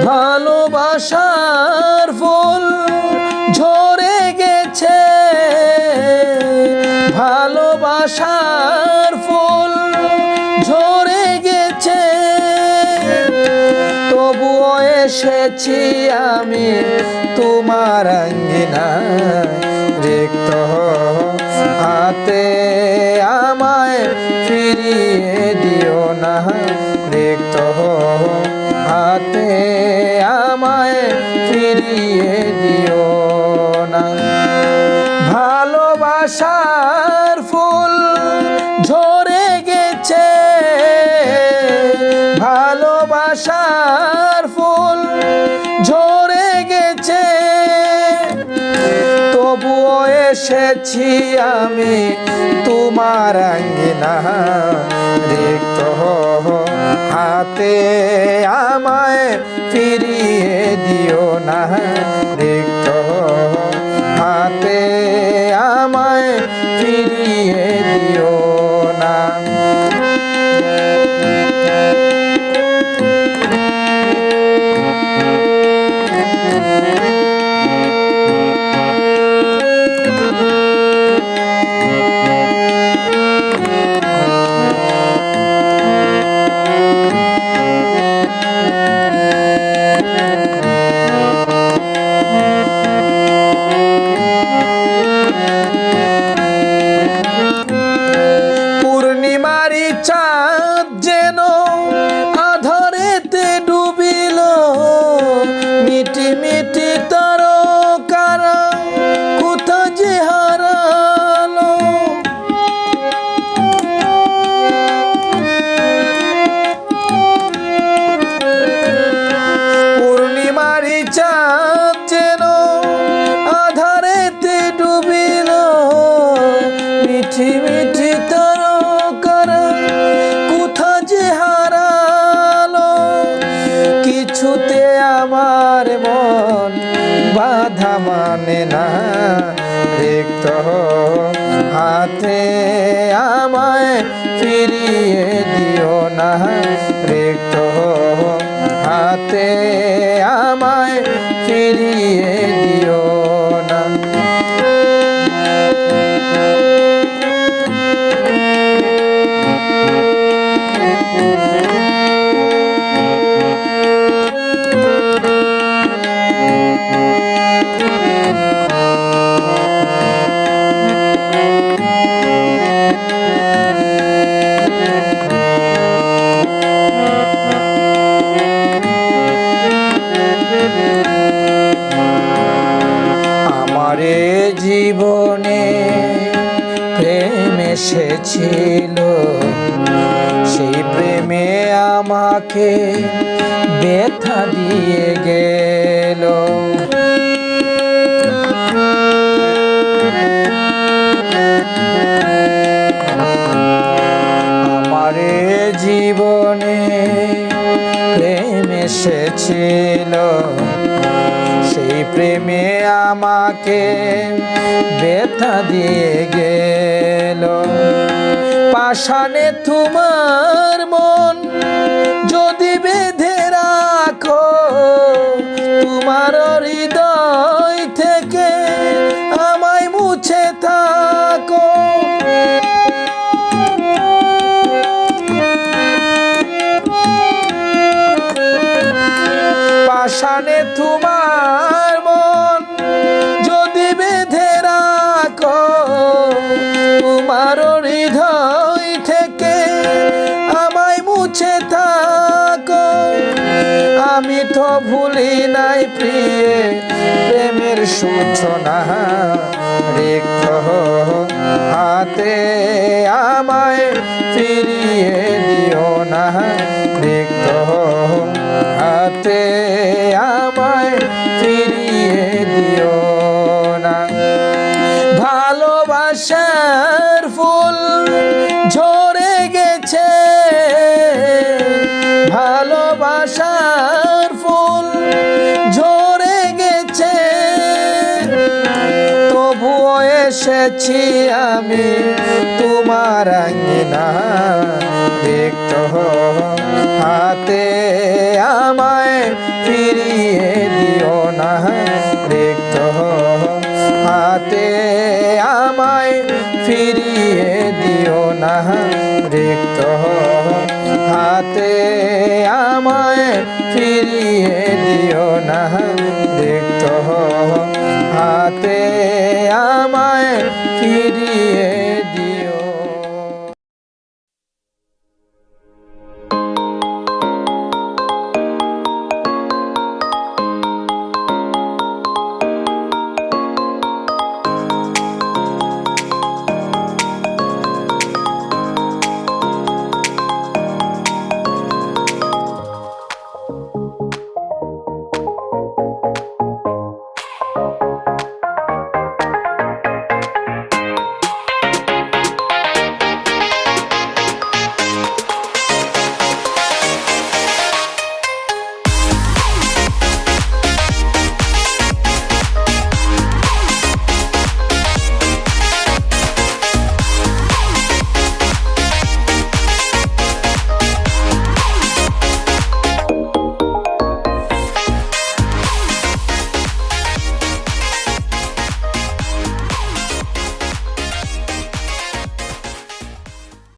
ভালোবাসার ফুল ঝরে গেছে, ভালোবাসার ফুল ঝরে গেছে, তবুও এসেছি আমি তোমার আঙ্গিনায়, রিক্ত হাতে আমায় ফিরিয়ে দিও না, রিক্ত হাতে আমায় ফিরিয়ে দিও না। ভালোবাসার ফুল ঝরে গেছে, ভালোবাসার ফুল ঝরে গেছে, তবুও এসেছি আমি তোমার আঙ্গিনায়, রিক্ত হাতে আমায় ফিরিয়ে দিও না, রিক্ত হাতে আমায় ফিরিয়ে দিও না। চাঁদ যেন আধারেতে ডুবিল, মিটি মিটি তারকারা কোথা যে হারালো, পূর্ণিমারি চাঁদ যেন আধারেতে ডুবিল, মিটি মিটি তারকারা কোথা যে হারালো, কিছুতে আমার মন বাধা মানে না, রিক্ত হাতে আমায় ফিরিয়ে দিও না, রিক্ত হাতে আমায় ফিরিয়ে দিও না। জীবনে প্রেম এসেছিল, সেই প্রেমে আমাকে ব্যথা দিয়ে গেল, আমার জীবনে প্রেম এসেছিল, সেই প্রেমে আমাকে ব্যথা দিয়ে গেল, পাষাণে তোমার মন যদি বেঁধে রাখো, তোমার হৃদয় থেকে আমায় মুছে থাকো, পাষাণে তোমার মন যদি বেঁধে রাখো, তোমার হৃদয় থেকে আমায় মুছে থাকো, আমি তো ভুলে নাই প্রিয়ে প্রেমের সূচনা, রিক্ত হাতে আমায় ফিরিয়ে দিও না, রিক্ত হাতে আমায় ফিরিয়ে দিও না। ভালোবাসার ফুল ঝরে গেছে, ভালোবাসার ফুল ঝরে গেছে, তবুও এসেছি আমি তোমার আঙ্গিনা, রিক্ত হাতে আমায় ফিরিয়ে দিও না, রিক্ত হাতে আমায় ফিরিয়ে দিও না, রিক্ত হাতে আমায় ফিরিয়ে দিও না।